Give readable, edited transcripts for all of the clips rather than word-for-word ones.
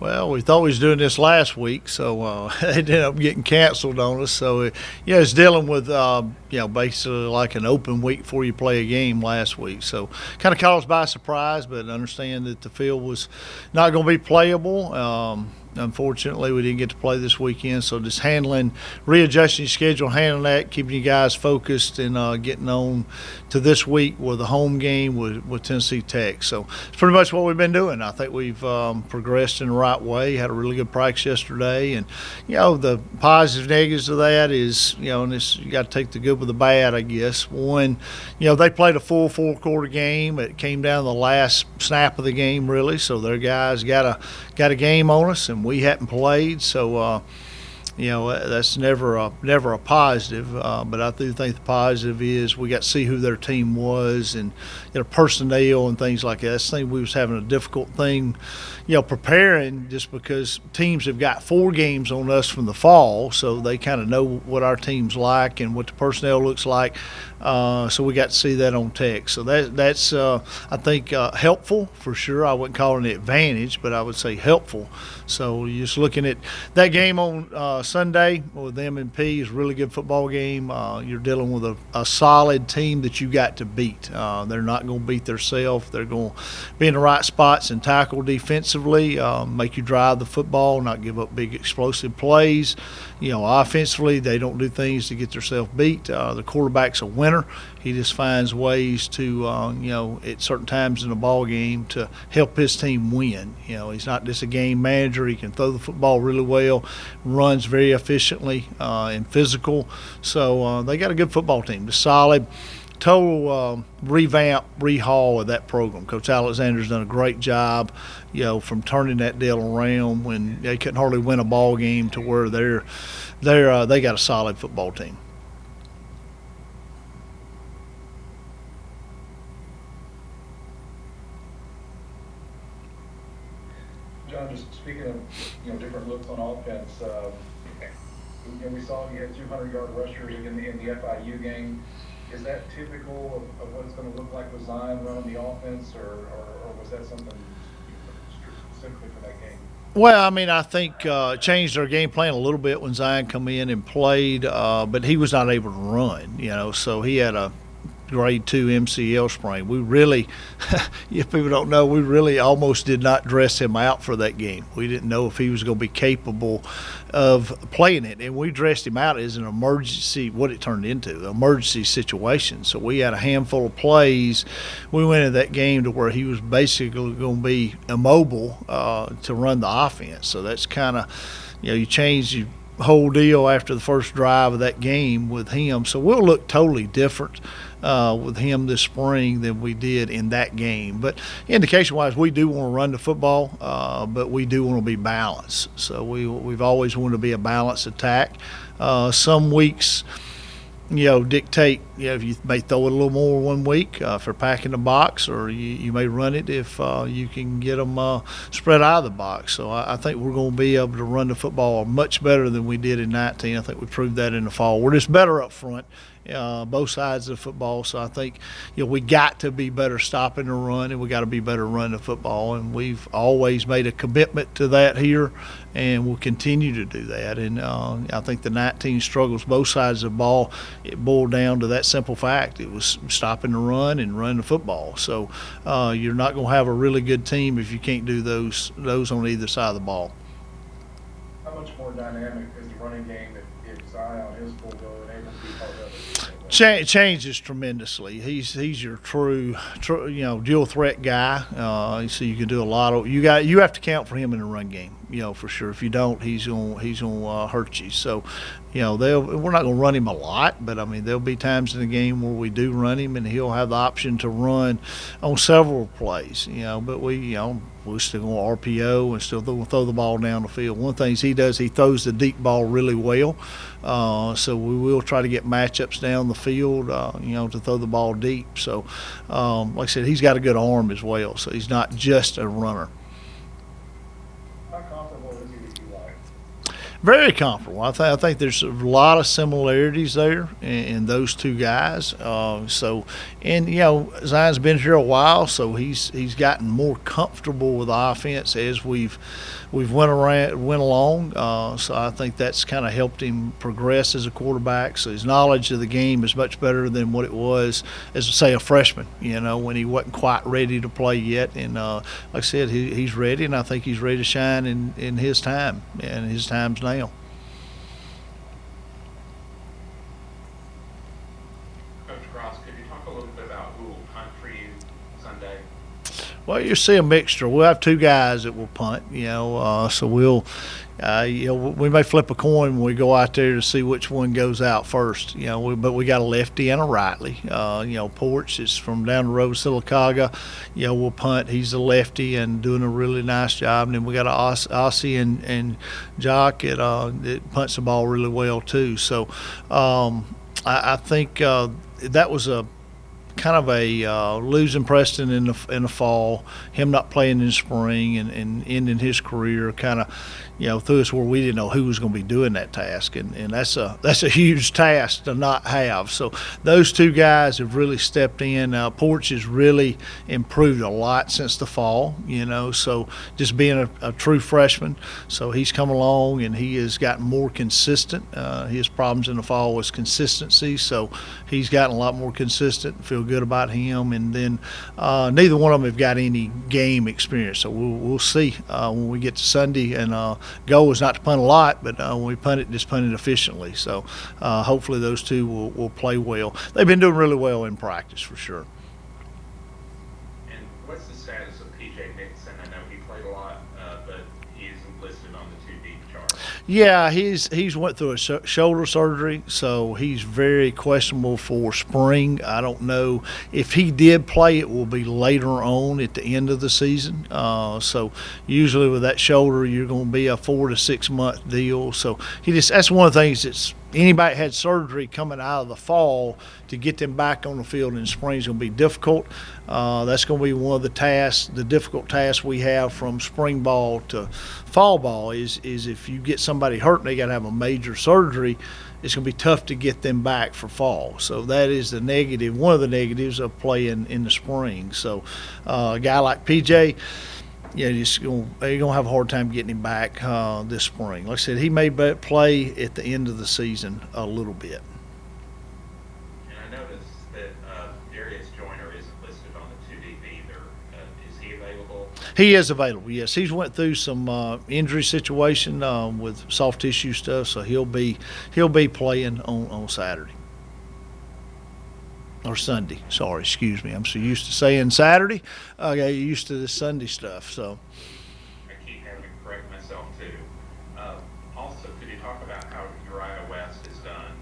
Well, we thought we was doing this last week, so it ended up getting canceled on us. So, it's dealing with, basically like an open week before you play a game last week. So, kind of caught us by surprise, but understand that the field was not going to be playable. Unfortunately, we didn't get to play this weekend, so just readjusting your schedule, handling that, keeping you guys focused, and getting on to this week with a home game with Tennessee Tech. So it's pretty much what we've been doing. I think we've progressed in the right way. Had a really good practice yesterday, and the positive, negatives of that is and this, you got to take the good with the bad, I guess. One, they played a full four-quarter game. It came down to the last snap of the game, really. So their guys got a game on us, and we hadn't played, so that's never a positive. But I do think the positive is we got to see who their team was and their personnel and things like that. I think we was having a difficult thing, preparing, just because teams have got 4 games on us from the fall, so they kind of know what our team's like and what the personnel looks like. So we got to see that on Tech. So that's I think helpful for sure. I wouldn't call it an advantage, but I would say helpful. So you're just looking at that game on Sunday with M&P is a really good football game. You're dealing with a solid team that you got to beat. They're not going to beat themselves. They're going to be in the right spots and tackle defensively, make you drive the football, not give up big explosive plays. Offensively, they don't do things to get themselves beat. The quarterback's a winner. He just finds ways to, at certain times in the ball game to help his team win. He's not just a game manager. He can throw the football really well, runs very efficiently and physical. So they got a good football team. Just solid. Total rehaul of that program. Coach Alexander's done a great job, from turning that deal around when they couldn't hardly win a ball game to where they got a solid football team. John, just speaking of different looks on offense, we saw you had 200-yard rushers in the FIU game. Is that typical of what it's going to look like with Zion running the offense, or was that something specifically for that game? Well, I think changed our game plan a little bit when Zion come in and played, but he was not able to run, so he had a grade 2 MCL sprain. We really, if people don't know, we really almost did not dress him out for that game. We didn't know if he was going to be capable of playing it, and we dressed him out as an emergency, what it turned into, an emergency situation. So we had a handful of plays. We went into that game to where he was basically going to be immobile to run the offense. So that's kind of, you change your whole deal after the first drive of that game with him. So we'll look totally different with him this spring than we did in that game. But indication-wise, we do want to run the football, but we do want to be balanced. So we've always wanted to be a balanced attack. Some weeks, dictate, if you may throw it a little more one week if they're packing the box, or you may run it if you can get them spread out of the box. So I think we're going to be able to run the football much better than we did in 19. I think we proved that in the fall. We're just better up front, both sides of the football. So I think, we got to be better stopping the run, and we got to be better running the football. And we've always made a commitment to that here, and we'll continue to do that. And I think the 19 struggles both sides of the ball. It boiled down to that simple fact. It was stopping the run and running the football. So you're not going to have a really good team if you can't do those on either side of the ball. How much more dynamic is the running game if Zion is full go and able to be part of it? Changes tremendously. He's your true dual threat guy. So you can do a lot of you have to count for him in the run game, for sure. If you don't, he's gonna hurt you. So, we're not gonna run him a lot, but there'll be times in the game where we do run him, and he'll have the option to run on several plays. But we're still going to RPO and still throw the ball down the field. One of the things he does, he throws the deep ball really well. So we will try to get matchups down the field, to throw the ball deep. So, like I said, he's got a good arm as well. So he's not just a runner. How comfortable is he with you like? Very comparable. I think there's a lot of similarities there in those two guys. And Zion's been here a while, so he's gotten more comfortable with the offense as we've went along. So I think that's kind of helped him progress as a quarterback. So his knowledge of the game is much better than what it was as, say, a freshman. When he wasn't quite ready to play yet. And like I said, he's ready, and I think he's ready to shine in his time, and his time's now. Coach Cross, could you talk a little bit about who will punt for you Sunday? Well, you see a mixture. We'll have two guys that will punt, so we'll, we may flip a coin when we go out there to see which one goes out first, but we got a lefty and a rightly. Porch is from down the road, Sylacauga, we'll punt. He's a lefty and doing a really nice job. And then we got a Aussie and Jock that punts the ball really well too. So I think that was a kind of a losing Preston in the fall, him not playing in the spring and ending his career kind of threw us where we didn't know who was going to be doing that task, and that's a huge task to not have. So those two guys have really stepped in. Porch has really improved a lot since the fall, so just being a true freshman, so he's come along and he has gotten more consistent. His problems in the fall was consistency, so he's gotten a lot more consistent. Feel good about him. And then neither one of them have got any game experience, so we'll see when we get to Sunday. And goal is not to punt a lot, but when we punt it, just punt it efficiently. So hopefully those two will play well. They've been doing really well in practice for sure. And what's the status of P.J. Nixon? I know he played a lot, but he isn't listed on the 2 deep chart. Yeah, he's went through a shoulder surgery, so he's very questionable for spring. I don't know if he did play. It will be later on at the end of the season. So usually with that shoulder, you're going to be a 4 to 6 month deal. So that's one of the things that's anybody had surgery coming out of the fall to get them back on the field in the spring is going to be difficult. That's going to be one of the difficult tasks we have from spring ball to fall ball is if you get somebody hurt and they got to have a major surgery, it's going to be tough to get them back for fall. So that is the negative, one of the negatives of playing in the spring. So a guy like PJ, you're going to have a hard time getting him back this spring. Like I said, he may play at the end of the season a little bit. And I noticed that Darius Joyner isn't listed on the 2 deep either. Is he available? He is available, yes. He's went through some injury situation with soft tissue stuff, so he'll be playing on Saturday. Or Sunday, sorry, excuse me. I'm so used to saying Saturday, I got used to this Sunday stuff. So I keep having to correct myself too. Also, could you talk about how Uriah West has done?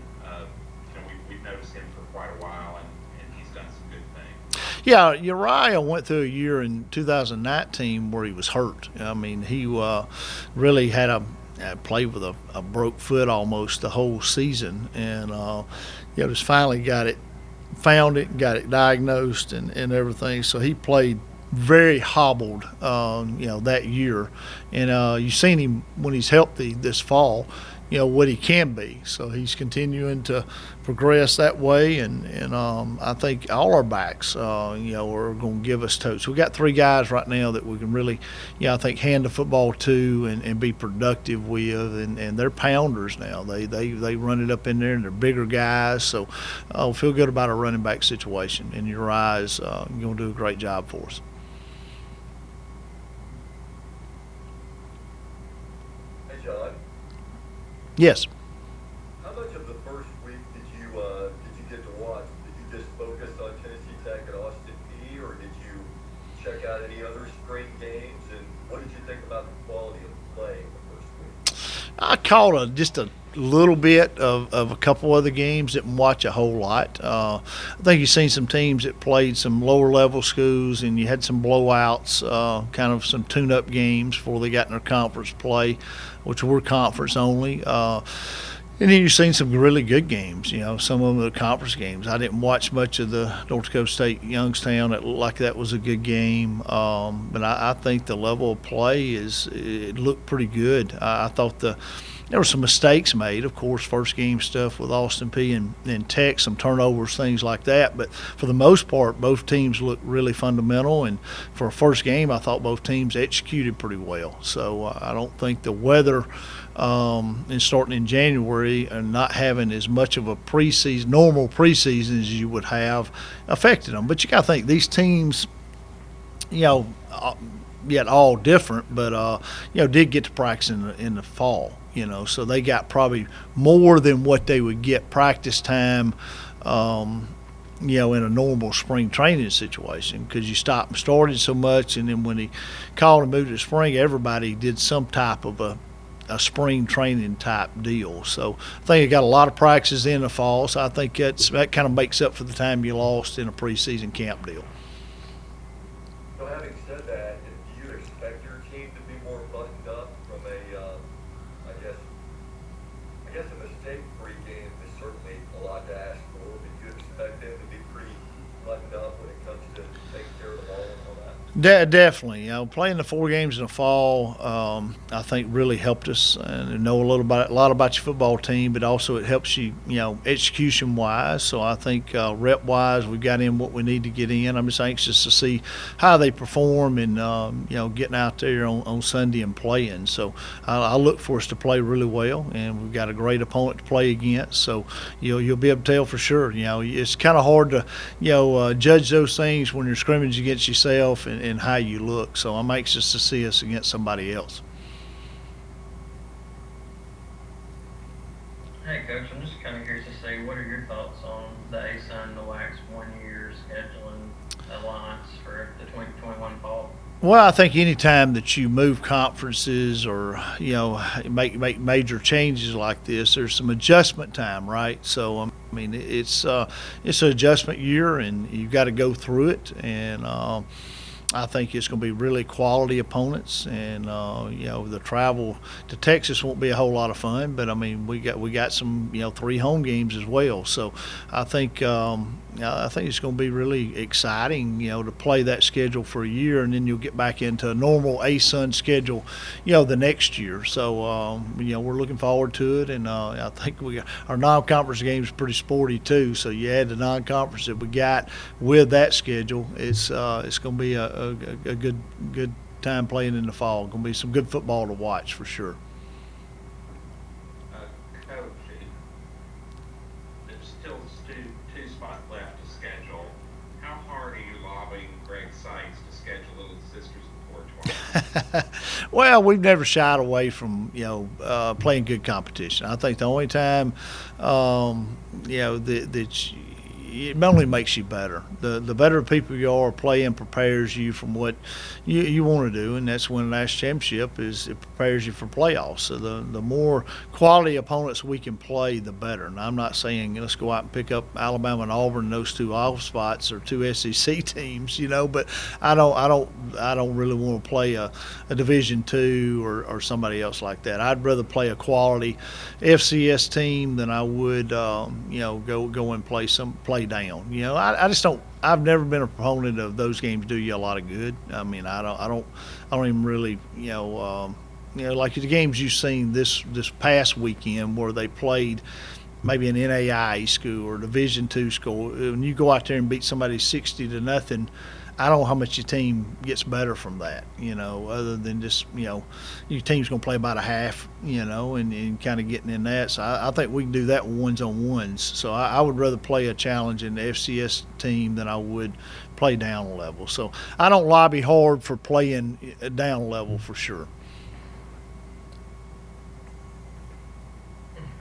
We've noticed him for quite a while, and he's done some good things. Yeah, Uriah went through a year in 2019 where he was hurt. I mean, he really had played with a broke foot almost the whole season, and just finally found it, got it diagnosed and everything. So he played very hobbled, that year. And you've seen him when he's healthy this fall, what he can be. So he's continuing to progress that way. And I think all our backs, are going to give us totes. We got 3 guys right now that we can really, I think, hand the football to and be productive with. And they're pounders now. They run it up in there, and they're bigger guys. So I feel good about our running back situation. And Uriah is going to do a great job for us. Hey, John. Yes. How much of the first week did you get to watch? Did you just focus on Tennessee Tech and Austin Peay, or did you check out any other spring games? And what did you think about the quality of play in the first week? I caught just a little bit of a couple other games. Didn't watch a whole lot. I think you've seen some teams that played some lower level schools, and you had some blowouts, kind of some tune-up games before they got in their conference play, which were conference only. And then you've seen some really good games, some of them are conference games. I didn't watch much of the North Dakota State Youngstown. It looked like that was a good game. But I think the level of play it looked pretty good. I thought there were some mistakes made, of course, first game stuff with Austin Peay and Tech, some turnovers, things like that. But for the most part, both teams looked really fundamental. And for a first game, I thought both teams executed pretty well. So I don't think the weather and starting in January and not having as much of a normal preseason as you would have affected them. But you got to think these teams, yet all different, but did get to practice in the fall. So they got probably more than what they would get practice time, in a normal spring training situation, because you stopped and started so much, and then when he called and moved to spring, everybody did some type of a spring training type deal. So I think he got a lot of practices in the fall, so I think that kind of makes up for the time you lost in a preseason camp deal. So having said that, do you expect your team to be more buttoned up from I guess a mistake-free game is certainly a lot to ask for, but do you expect them to be pretty buttoned up when it comes to taking care of the ball and all that? Definitely. Playing the 4 games in the fall, I think really helped us and know a lot about your football team, but also it helps you, execution-wise. So I think rep-wise, we've got in what we need to get in. I'm just anxious to see how they perform and, getting out there on Sunday and playing. So I look for us to play really well, and we've got a great opponent to play against. So, you'll be able to tell for sure. It's kind of hard to, judge those things when you're scrimmaging against yourself and how you look. So I'm anxious to see us against somebody else. Hey, Coach, I'm just kind of curious to see, what are your thoughts on the ASUN, the WAC's one-year scheduling alliance for the 2021 fall? Well, I think any time that you move conferences or make major changes like this, there's some adjustment time, right? So it's an adjustment year, and you've got to go through it. And I think it's going to be really quality opponents, and the travel to Texas won't be a whole lot of fun. But we got some 3 home games as well. So I think it's going to be really exciting, to play that schedule for a year, and then you'll get back into a normal ASUN schedule, the next year. So we're looking forward to it, and I think our non-conference games pretty sporty too. So you add the non-conference that we got with that schedule, it's going to be a good time playing in the fall. Going to be some good football to watch for sure. Coach, there's still 2 spots left to schedule. How hard are you lobbying Greg Sykes to schedule Little Sisters of the Porch? Well, we've never shied away from playing good competition. I think the only time it only makes you better. The better people you are playing prepares you from what you want to do, and that's when the national championship it prepares you for playoffs. So the more quality opponents we can play, the better. And I'm not saying let's go out and pick up Alabama and Auburn, those 2 off spots, or 2 SEC teams, but I don't really want to play a Division II or somebody else like that. I'd rather play a quality FCS team than I would go and play down. I just don't. I've never been a proponent of those games do you a lot of good. I don't even really, like the games you've seen this past weekend where they played maybe an NAIA school or Division II school. When you go out there and beat somebody 60-0, I don't know how much your team gets better from that, other than just, your team's going to play about a half, and kind of getting in that. So I think we can do that ones-on-ones. So I would rather play a challenging FCS team than I would play down level. So I don't lobby hard for playing down level for sure.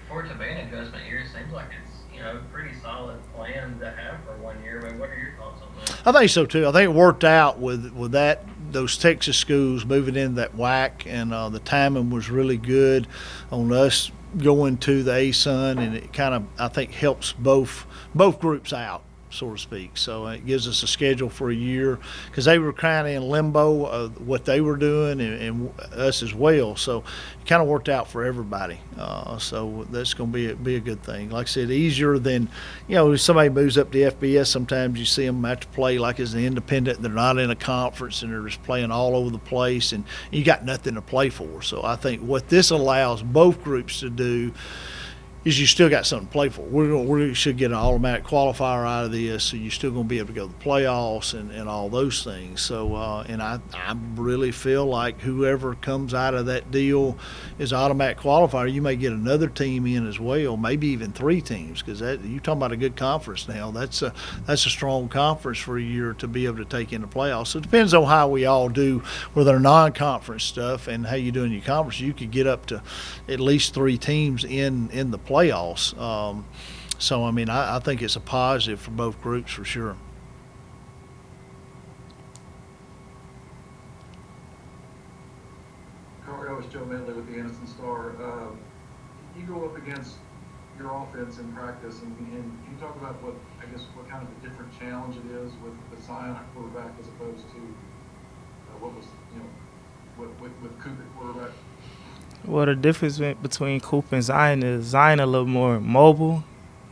For it to be an adjustment year, it seems like it's, a pretty solid plan to have for 1 year. What are your thoughts on that? I think so too. I think it worked out with those Texas schools moving into that WAC, and the timing was really good on us going to the ASUN, and it kind of, I think, helps both groups out. so to speak. So it gives us a schedule for a year because they were kind of in limbo of what they were doing and us as well. So it kind of worked out for everybody. So that's going to be a good thing. Like I said, easier than, if somebody moves up to FBS, sometimes you see them have to play like as an independent. They're not in a conference and they're just playing all over the place and you got nothing to play for. So I think what this allows both groups to do is you still got something to play for. We should get an automatic qualifier out of this, so you're still going to be able to go to the playoffs and all those things. So, and I really feel like whoever comes out of that deal is an automatic qualifier. You may get another team in as well, maybe even 3 teams, because you're talking about a good conference now. That's a strong conference for a year to be able to take in the playoffs. So it depends on how we all do with our non-conference stuff and how you do in your conference. You could get up to at least 3 teams in the playoffs. So, I mean, I think it's a positive for both groups for sure. Nicario, it's Joe Medley with the Anniston Star. You go up against your offense in practice, and can you talk about what kind of a different challenge it is with Zion at quarterback as opposed to what was, with Coop at quarterback? Well, the difference between Coop and Zion is Zion a little more mobile.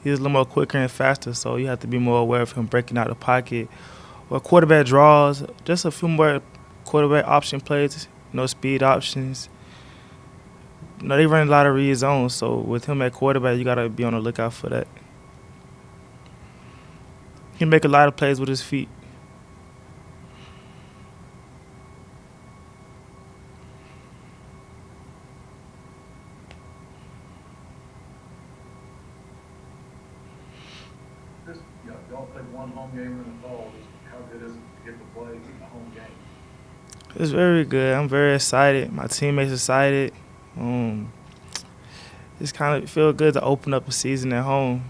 He's a little more quicker and faster, so you have to be more aware of him breaking out the pocket. Or quarterback draws, just a few more quarterback option plays, speed options. They run a lot of read zones, so with him at quarterback, you got to be on the lookout for that. He can make a lot of plays with his feet. Y'all played one home game in the fall. How good is it to get to play a home game? It's very good. I'm very excited. My teammates excited. It's kind of feel good to open up a season at home.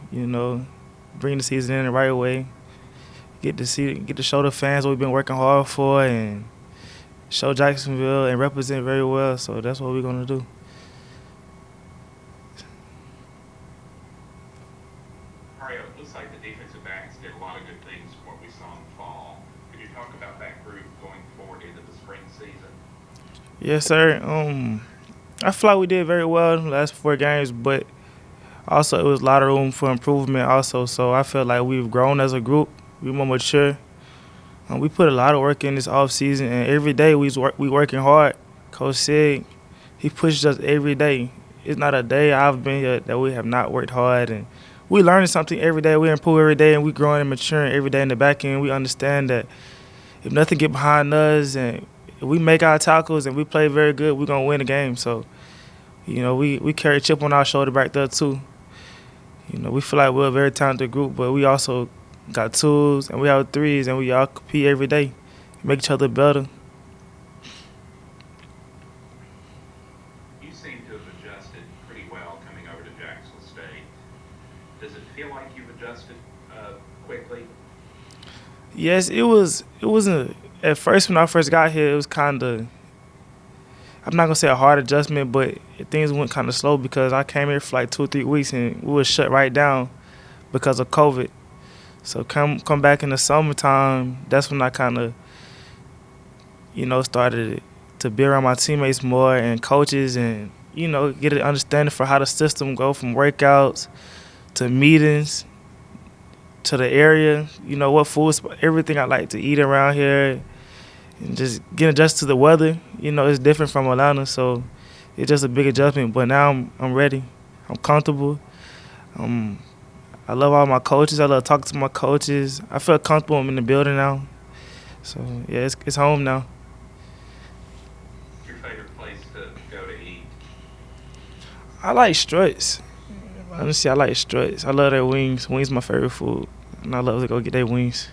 Bring the season in the right way. Get to show the fans what we've been working hard for, and show Jacksonville and represent very well. So that's what we're gonna do. It looks like the defensive backs did a lot of good things from what we saw in the fall. Could you talk about that group going forward into the spring season? Yes, sir. I feel like we did very well in the last 4 games, but also it was a lot of room for improvement also. So I feel like we've grown as a group. We're more mature. We put a lot of work in this offseason, and every day we working hard. Coach Sig, he pushes us every day. It's not a day I've been here that we have not worked hard, and we learning something every day. We improve every day, and we growing and maturing every day in the back end. We understand that if nothing get behind us and if we make our tackles and we play very good, we're going to win the game. So, we carry a chip on our shoulder back there too. We feel like we're a very talented group, but we also got tools and we have threes, and we all compete every day, make each other better. You seem to have adjusted pretty well coming over to Jacksonville State. Does it feel like you've adjusted quickly? Yes, it wasn't at first when I first got here. It was kind of, I'm not gonna say a hard adjustment, but things went kind of slow because I came here for like 2 or 3 weeks and we were shut right down because of COVID. So come back in the summertime, that's when I kind of, started to be around my teammates more and coaches, and get an understanding for how the system go from workouts to meetings to the area, what foods, everything I like to eat around here, and just getting adjusted to the weather. It's different from Atlanta, so it's just a big adjustment. But now I'm ready. I'm comfortable. I love all my coaches. I love talking to my coaches. I feel comfortable. I'm in the building now. So, yeah, it's home now. Your favorite place to go to eat? I like Struts. Honestly, I like Struts. I love their wings. Wings my favorite food, and I love to go get their wings.